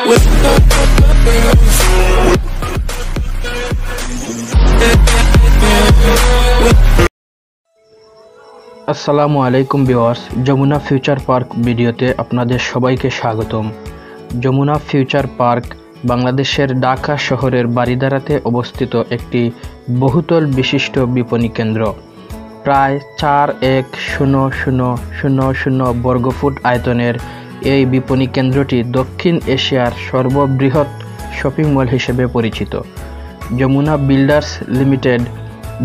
আসসালামু আলাইকুম viewers, Jamuna future park ভিডিওতে আপনাদের সবাইকে স্বাগতম। যমুনা ফিউচার পার্ক বাংলাদেশের ঢাকা শহরের বারিধারাতে অবস্থিত একটি বহুতল বিশিষ্ট বিপণী কেন্দ্র। প্রায় 4,1,0,0,0 বর্গফুট আয়তনের এই বিপণী কেন্দ্রটি দক্ষিণ এশিয়ার সর্ববৃহৎ শপিং মল হিসেবে পরিচিত। যমুনা বিল্ডার্স লিমিটেড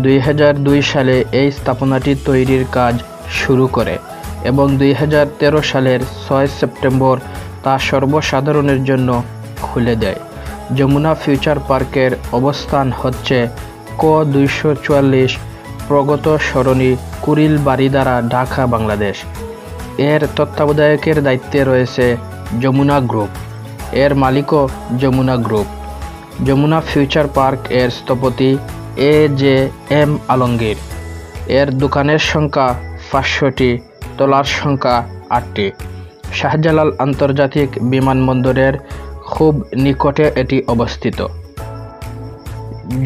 2002 সালে এই স্থাপনাটি তৈরির কাজ শুরু করে এবং 2013 সালের 6 সেপ্টেম্বর তা সর্বসাধারণের জন্য খুলে দেয়। যমুনা ফিউচার পার্কের অবস্থান হচ্ছে ক 244 প্রগত সরণি, কুড়িল, বারিধারা, ঢাকা, বাংলাদেশ। এর তত্ত্বাবধায়কের দায়িত্বে রয়েছে যমুনা গ্রুপ। এর মালিকও Jamuna group. Jamuna future park এর স্থপতি AJM আলমগীর। এর দোকানের সংখ্যা 500টি, তলার সংখ্যা 8টি। শাহজালাল আন্তর্জাতিক বিমানবন্দরের খুব নিকটে এটি অবস্থিত।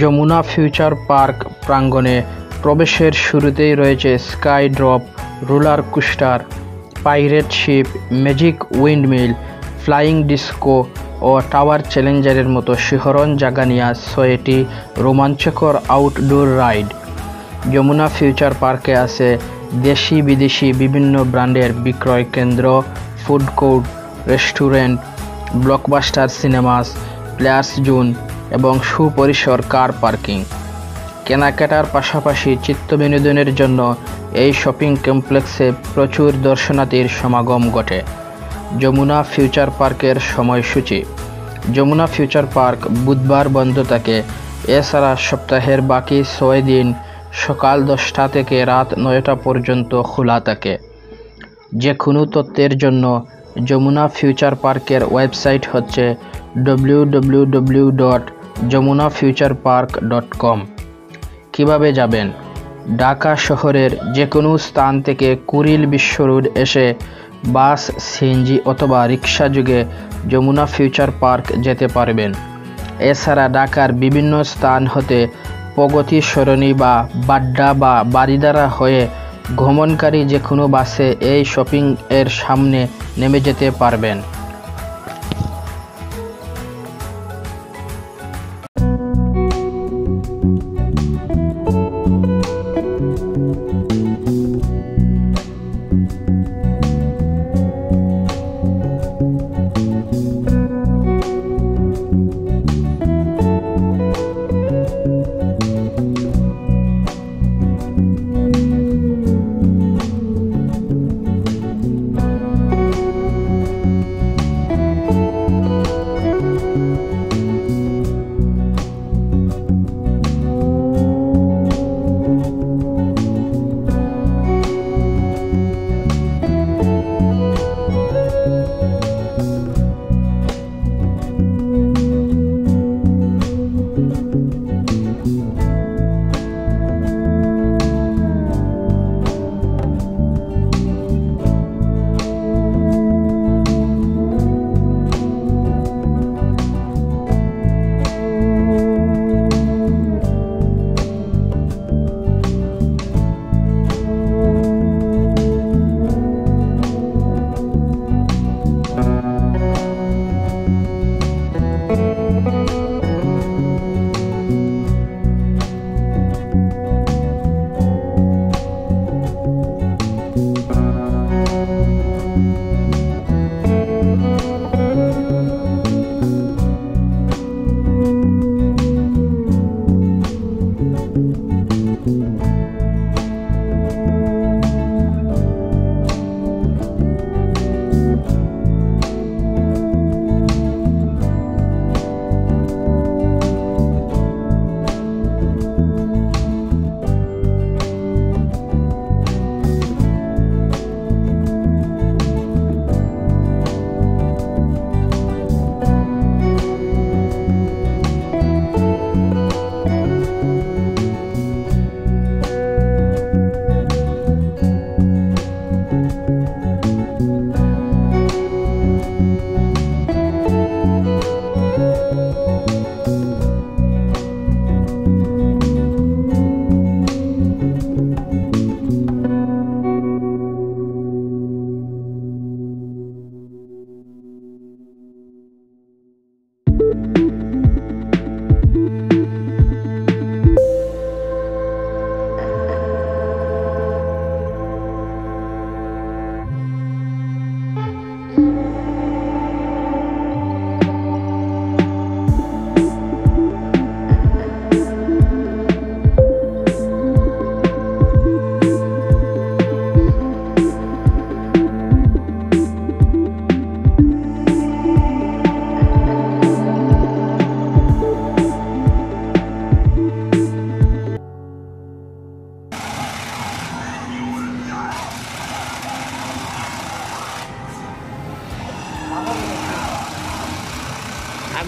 যমুনা ফিউচার পার্ক প্রাঙ্গণে প্রবেশের শুরুতেই রয়েছে sky drop, roller coaster, pirate ship, magic windmill, flying disco ও টাওয়ার চ্যালেঞ্জারের মতো শিহরণ জাগা নিয়ে 6টি রোমাঞ্চকর আউটডোর রাইড। যমুনা ফিউচার পার্কে আছে দেশি বিদেশি বিভিন্ন ব্র্যান্ডের বিক্রয় কেন্দ্র, food court, restaurant, blockbuster cinemas, players zone এবং সুপরিসর কার পার্কিং। কেনাকাটার পাশাপাশি চিত্তবিনোদনের জন্য এই শপিং কমপ্লেক্সে প্রচুর দর্শনার্থীর সমাগম ঘটে। যমুনা ফিউচার পার্কের সময়সূচি: যমুনা ফিউচার পার্ক বুধবার বন্ধ থাকে, এছাড়া সপ্তাহের বাকি 6 দিন সকাল 10টা থেকে রাত 9টা পর্যন্ত খোলা থাকে। যে কোনো তথ্যের জন্য যমুনা ফিউচার পার্কের ওয়েবসাইট হচ্ছে www.jamunafuturepark.com। কিভাবে যাবেন? ঢাকা শহরের যে কোনো স্থান থেকে কুড়িল বিশ্ব রোড এসে বাস, সিএনজি অথবা রিক্সা যোগে যমুনা ফিউচার পার্ক যেতে পারবেন। এছাড়া ঢাকার বিভিন্ন স্থান হতে প্রগতি সরণি বা বাড্ডা বা বারিধারা হয়ে ভ্রমণকারী যে কোনো বাসে এই শপিং এর সামনে নেমে যেতে পারবেন।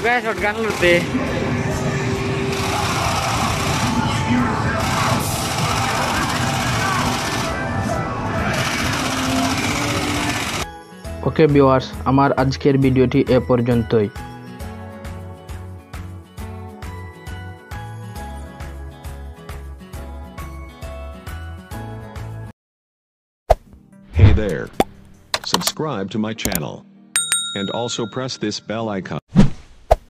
guys, shotgun lurte. Okay viewers, আমার আজকের ভিডিওটি এ পর্যন্তই। Hey there. Subscribe to my channel. And also press this bell icon.